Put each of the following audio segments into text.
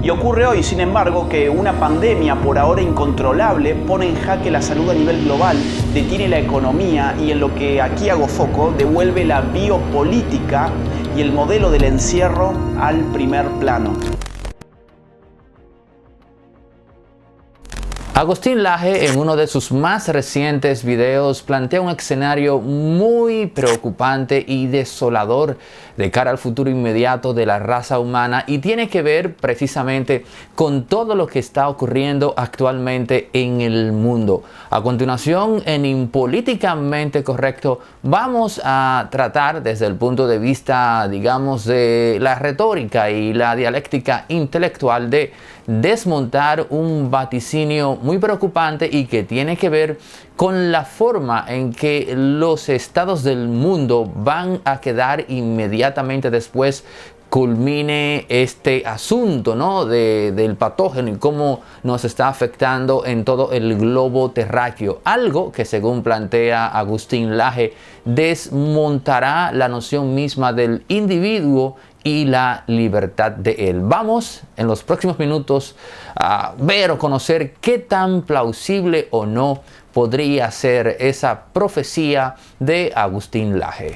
Y ocurre hoy, sin embargo, que una pandemia por ahora incontrolable pone en jaque la salud a nivel global, detiene la economía y, en lo que aquí hago foco, devuelve la biopolítica y el modelo del encierro al primer plano. Agustín Laje, en uno de sus más recientes videos, plantea un escenario muy preocupante y desolador de cara al futuro inmediato de la raza humana, y tiene que ver precisamente con todo lo que está ocurriendo actualmente en el mundo. A continuación, en Impolíticamente Correcto, vamos a tratar desde el punto de vista, digamos, de la retórica y la dialéctica intelectual de desmontar un vaticinio muy preocupante y que tiene que ver con la forma en que los estados del mundo van a quedar inmediatamente después culmine este asunto, ¿no?, del patógeno y cómo nos está afectando en todo el globo terráqueo. Algo que, según plantea Agustín Laje, desmontará la noción misma del individuo y la libertad de él. Vamos en los próximos minutos a ver o conocer qué tan plausible o no podría ser esa profecía de Agustín Laje.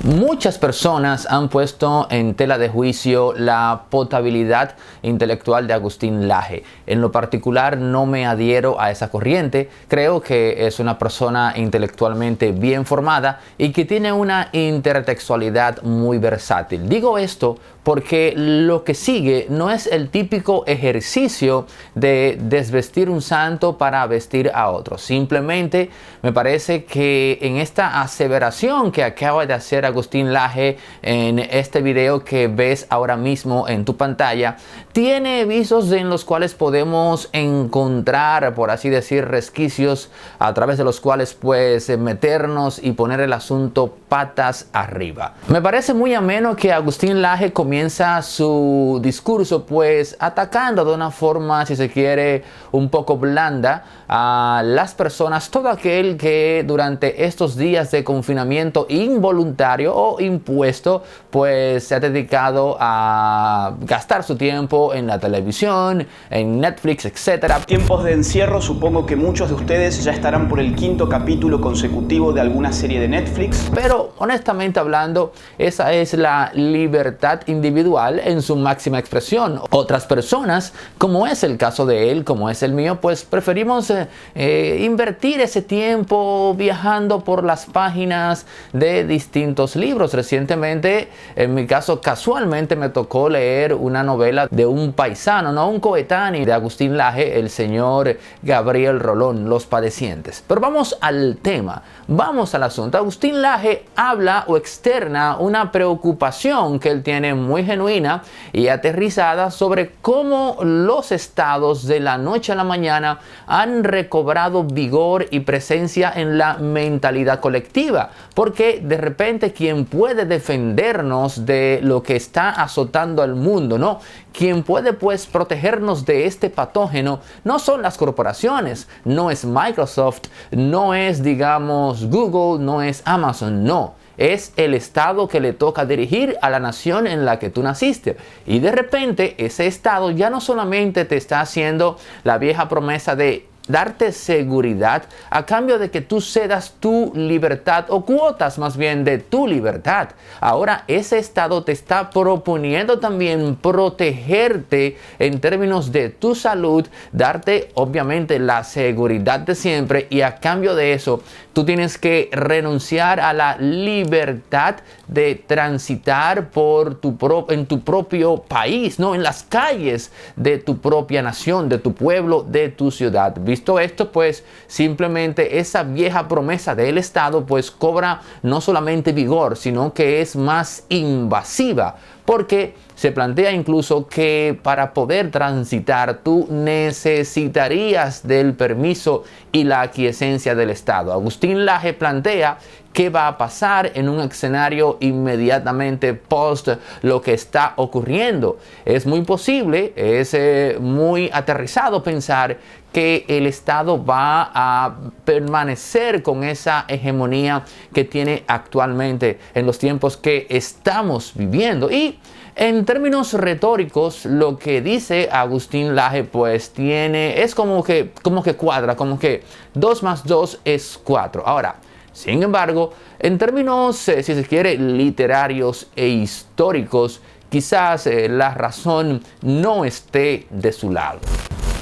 Muchas personas han puesto en tela de juicio la potabilidad intelectual de Agustín Laje. En lo particular, no me adhiero a esa corriente. Creo que es una persona intelectualmente bien formada y que tiene una intertextualidad muy versátil. Digo esto porque lo que sigue no es el típico ejercicio de desvestir un santo para vestir a otro. Simplemente me parece que en esta aseveración que acaba de hacer Agustín Laje en este video que ves ahora mismo en tu pantalla, tiene visos en los cuales podemos encontrar, por así decir, resquicios a través de los cuales pues meternos y poner el asunto patas arriba. Me parece muy ameno que Agustín Laje comienza su discurso pues atacando de una forma, si se quiere, un poco blanda a las personas, todo aquel que durante estos días de confinamiento involuntario o impuesto pues se ha dedicado a gastar su tiempo en la televisión, en Netflix, etc. Tiempos de encierro, supongo que muchos de ustedes ya estarán por el 5º capítulo consecutivo de alguna serie de Netflix. Pero honestamente hablando, esa es la libertad individual en su máxima expresión. Otras personas, como es el caso de él, como es el mío, pues preferimos invertir ese tiempo viajando por las páginas de distintos libros. Recientemente, en mi caso, casualmente me tocó leer una novela de un paisano, no un coetáneo de Agustín Laje, el señor Gabriel Rolón, Los Padecientes. Pero vamos al tema, vamos al asunto. Agustín Laje habla o externa una preocupación que él tiene muy genuina y aterrizada sobre cómo los estados de la noche a la mañana han recobrado vigor y presencia en la mentalidad colectiva, porque de repente quien puede defendernos de lo que está azotando al mundo, ¿no?, quien puede pues protegernos de este patógeno, no son las corporaciones, no es Microsoft, no es, digamos, Google, no es Amazon, no. Es el Estado que le toca dirigir a la nación en la que tú naciste. Y de repente ese Estado ya no solamente te está haciendo la vieja promesa de darte seguridad a cambio de que tú cedas tu libertad o cuotas más bien de tu libertad. Ahora ese Estado te está proponiendo también protegerte en términos de tu salud, darte obviamente la seguridad de siempre, y a cambio de eso tú tienes que renunciar a la libertad de transitar por en tu propio país, ¿no?, en las calles de tu propia nación, de tu pueblo, de tu ciudad. Visto esto, pues simplemente esa vieja promesa del Estado pues cobra no solamente vigor, sino que es más invasiva, porque se plantea incluso que para poder transitar tú necesitarías del permiso y la aquiescencia del Estado. Agustín Laje plantea qué va a pasar en un escenario inmediatamente post lo que está ocurriendo. Es muy posible, es muy aterrizado pensar que el Estado va a permanecer con esa hegemonía que tiene actualmente en los tiempos que estamos viviendo. Y en términos retóricos, lo que dice Agustín Laje pues es como que cuadra, como que 2 más 2 es 4. Ahora, sin embargo, en términos, si se quiere, literarios e históricos, quizás la razón no esté de su lado.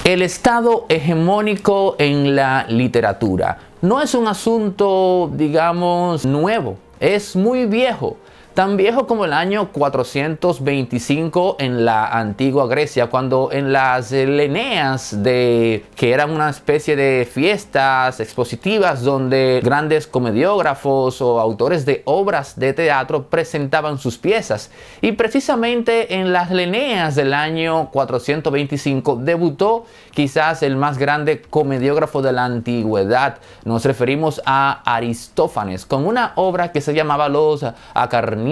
El estado hegemónico en la literatura no es un asunto, digamos, nuevo, es muy viejo. Tan viejo como el año 425 en la antigua Grecia, cuando en las Leneas, que eran una especie de fiestas expositivas donde grandes comediógrafos o autores de obras de teatro presentaban sus piezas. Y precisamente en las Leneas del año 425 debutó quizás el más grande comediógrafo de la antigüedad. Nos referimos a Aristófanes, con una obra que se llamaba Los Acarnienses.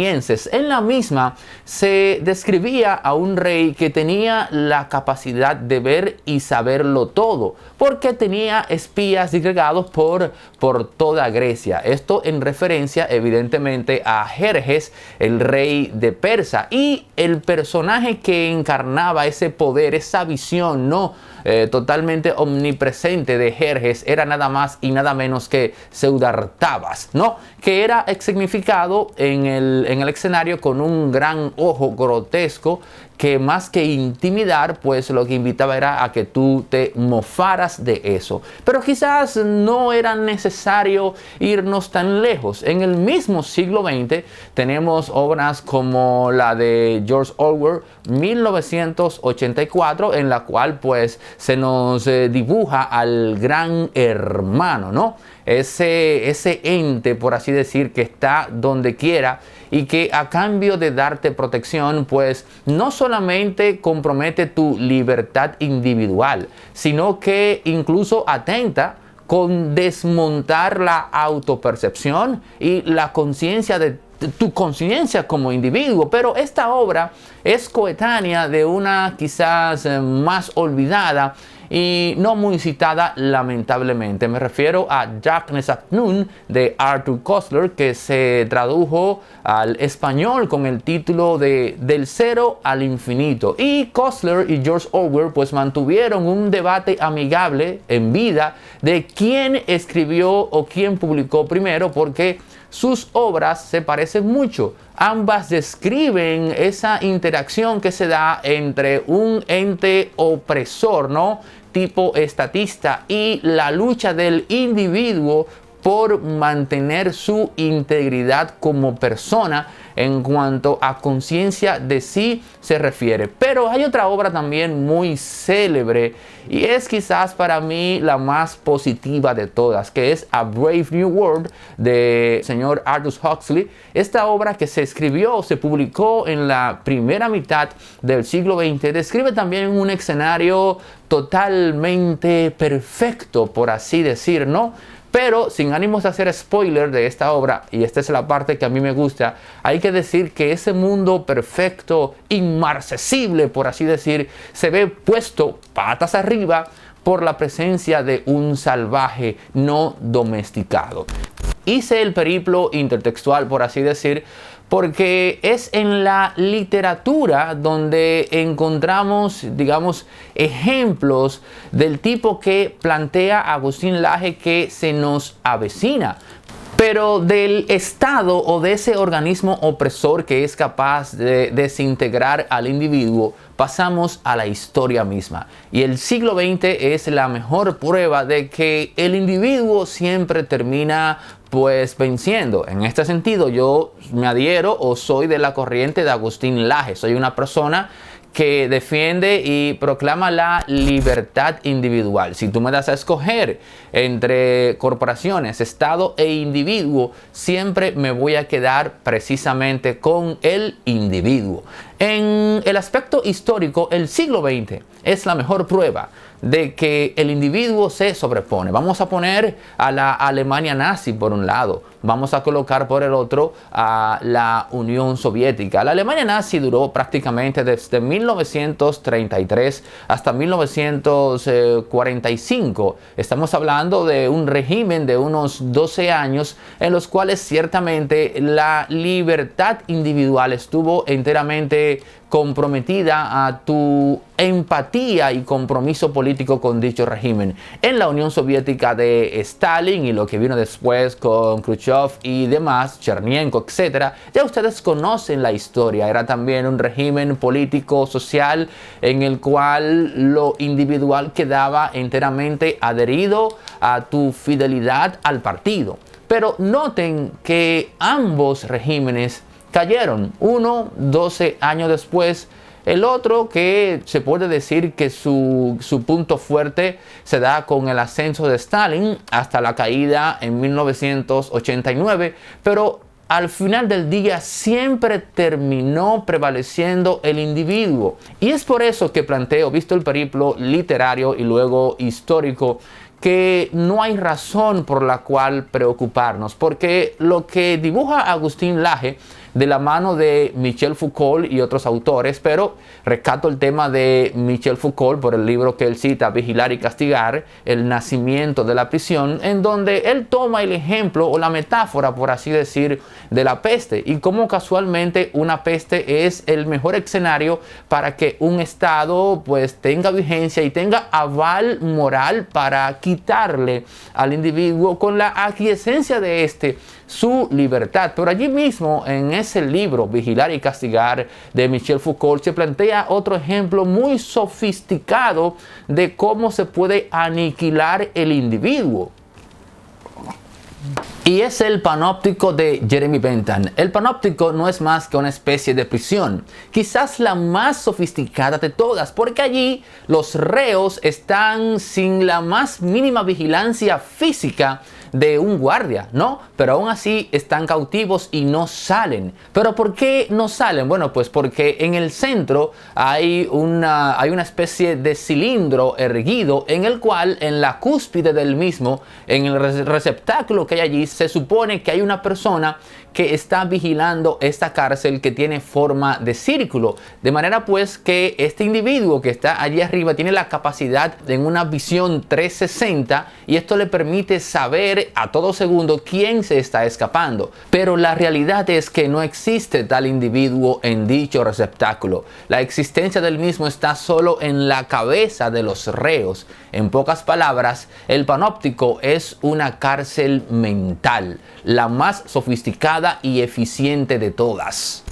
En la misma se describía a un rey que tenía la capacidad de ver y saberlo todo, porque tenía espías disgregados por toda Grecia. Esto en referencia evidentemente a Jerjes, el rey de Persia, y el personaje que encarnaba ese poder, esa visión totalmente omnipresente de Jerjes era nada más y nada menos que Seudartabas, que era significado en el escenario con un gran ojo grotesco que más que intimidar, pues lo que invitaba era a que tú te mofaras de eso. Pero quizás no era necesario irnos tan lejos. En el mismo siglo XX tenemos obras como la de George Orwell, 1984, en la cual pues se nos dibuja al gran hermano, ese ente, por así decir, que está donde quiera y que a cambio de darte protección, pues no solamente compromete tu libertad individual, sino que incluso atenta con desmontar la autopercepción y la conciencia de tu conciencia como individuo. Pero esta obra es coetánea de una quizás más olvidada y no muy citada, lamentablemente. Me refiero a Darkness at Noon de Arthur Koestler, que se tradujo al español con el título de Del cero al infinito. Y Koestler y George Orwell pues mantuvieron un debate amigable en vida de quién escribió o quién publicó primero, porque sus obras se parecen mucho. Ambas describen esa interacción que se da entre un ente opresor, tipo estatista, y la lucha del individuo por mantener su integridad como persona en cuanto a conciencia de sí se refiere. Pero hay otra obra también muy célebre y es quizás para mí la más positiva de todas, que es A Brave New World de señor Aldous Huxley. Esta obra, que se escribió o se publicó en la primera mitad del siglo XX, describe también un escenario totalmente perfecto, por así decir, Pero sin ánimos de hacer spoiler de esta obra, y esta es la parte que a mí me gusta, hay que decir que ese mundo perfecto, inmarcesible, por así decir, se ve puesto patas arriba por la presencia de un salvaje no domesticado. Hice el periplo intertextual, por así decir, porque es en la literatura donde encontramos, digamos, ejemplos del tipo que plantea Agustín Laje que se nos avecina. Pero del Estado o de ese organismo opresor que es capaz de desintegrar al individuo, pasamos a la historia misma. Y el siglo XX es la mejor prueba de que el individuo siempre termina pues venciendo. En este sentido, yo me adhiero o soy de la corriente de Agustín Laje. Soy una persona que defiende y proclama la libertad individual. Si tú me das a escoger entre corporaciones, Estado e individuo, siempre me voy a quedar precisamente con el individuo. En el aspecto histórico, el siglo XX es la mejor prueba de que el individuo se sobrepone. Vamos a poner a la Alemania nazi por un lado, vamos a colocar por el otro a la Unión Soviética. La Alemania nazi duró prácticamente desde 1933 hasta 1945. Estamos hablando de un régimen de unos 12 años en los cuales ciertamente la libertad individual estuvo enteramente comprometida a tu empatía y compromiso político con dicho régimen. En la Unión Soviética de Stalin y lo que vino después con Khrushchev y demás, Chernenko, etc., ya ustedes conocen la historia. Era también un régimen político, social, en el cual lo individual quedaba enteramente adherido a tu fidelidad al partido. Pero noten que ambos regímenes cayeron, uno 12 años después, el otro que se puede decir que su punto fuerte se da con el ascenso de Stalin hasta la caída en 1989, pero al final del día siempre terminó prevaleciendo el individuo. Y es por eso que planteo, visto el periplo literario y luego histórico, que no hay razón por la cual preocuparnos, porque lo que dibuja Agustín Laje de la mano de Michel Foucault y otros autores, pero rescato el tema de Michel Foucault por el libro que él cita, Vigilar y Castigar, el nacimiento de la prisión, en donde él toma el ejemplo o la metáfora, por así decir, de la peste, y cómo casualmente una peste es el mejor escenario para que un Estado pues tenga vigencia y tenga aval moral para quitarle al individuo con la aquiescencia de este su libertad. Pero allí mismo en ese libro Vigilar y Castigar de Michel Foucault se plantea otro ejemplo muy sofisticado de cómo se puede aniquilar el individuo. Y es el panóptico de Jeremy Bentham. El panóptico no es más que una especie de prisión, quizás la más sofisticada de todas, porque allí los reos están sin la más mínima vigilancia física de un guardia, ¿no? Pero aún así están cautivos y no salen. ¿Pero por qué no salen? Bueno, pues porque en el centro hay una especie de cilindro erguido en el cual en la cúspide del mismo, en el receptáculo que hay allí, se supone que hay una persona que está vigilando esta cárcel que tiene forma de círculo. De manera pues que este individuo que está allí arriba tiene la capacidad en una visión 360 y esto le permite saber a todo segundo quién se está escapando. Pero la realidad es que no existe tal individuo en dicho receptáculo. La existencia del mismo está solo en la cabeza de los reos. En pocas palabras, el panóptico es una cárcel mental, la más sofisticada y eficiente de todas.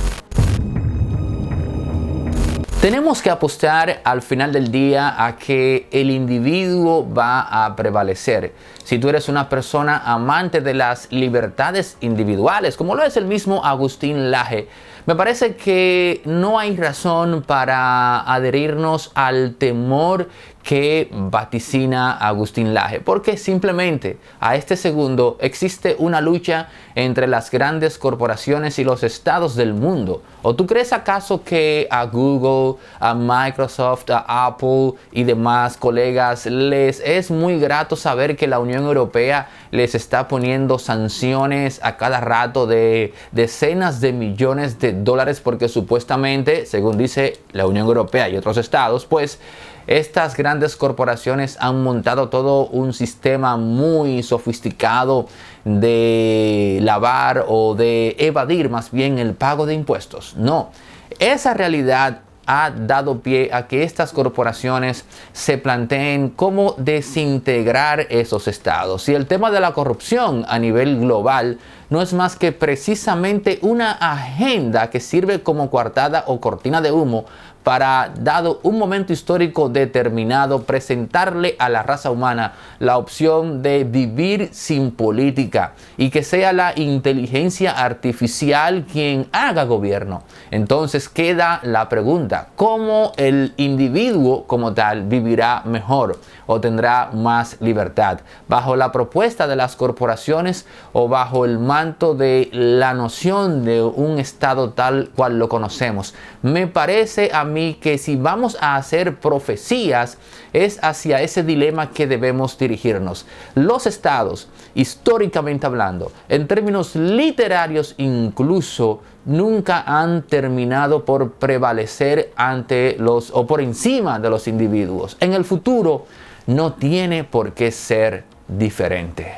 Tenemos que apostar al final del día a que el individuo va a prevalecer. Si tú eres una persona amante de las libertades individuales, como lo es el mismo Agustín Laje, me parece que no hay razón para adherirnos al temor que vaticina Agustín Laje, porque simplemente a este segundo existe una lucha entre las grandes corporaciones y los estados del mundo. ¿O tú crees acaso que a Google, a Microsoft, a Apple y demás colegas les es muy grato saber que la Unión Europea les está poniendo sanciones a cada rato de decenas de millones de dólares porque supuestamente, según dice la Unión Europea y otros estados, pues estas grandes corporaciones han montado todo un sistema muy sofisticado de lavar o de evadir más bien el pago de impuestos? No, esa realidad ha dado pie a que estas corporaciones se planteen cómo desintegrar esos estados. Y el tema de la corrupción a nivel global no es más que precisamente una agenda que sirve como coartada o cortina de humo para, dado un momento histórico determinado, presentarle a la raza humana la opción de vivir sin política y que sea la inteligencia artificial quien haga gobierno. Entonces queda la pregunta: ¿cómo el individuo como tal vivirá mejor o tendrá más libertad? ¿Bajo la propuesta de las corporaciones o bajo el manto de la noción de un Estado tal cual lo conocemos? Me parece a mí que si vamos a hacer profecías, es hacia ese dilema que debemos dirigirnos. Los estados, históricamente hablando, en términos literarios incluso, nunca han terminado por prevalecer ante los o por encima de los individuos. En el futuro no tiene por qué ser diferente.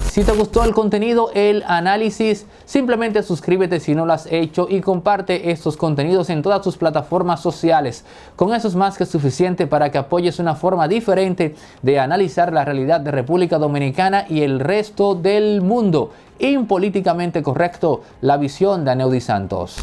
Si te gustó el contenido, el análisis, simplemente suscríbete si no lo has hecho y comparte estos contenidos en todas tus plataformas sociales. Con eso es más que suficiente para que apoyes una forma diferente de analizar la realidad de República Dominicana y el resto del mundo. Impolíticamente correcto, la visión de Aneudi Santos.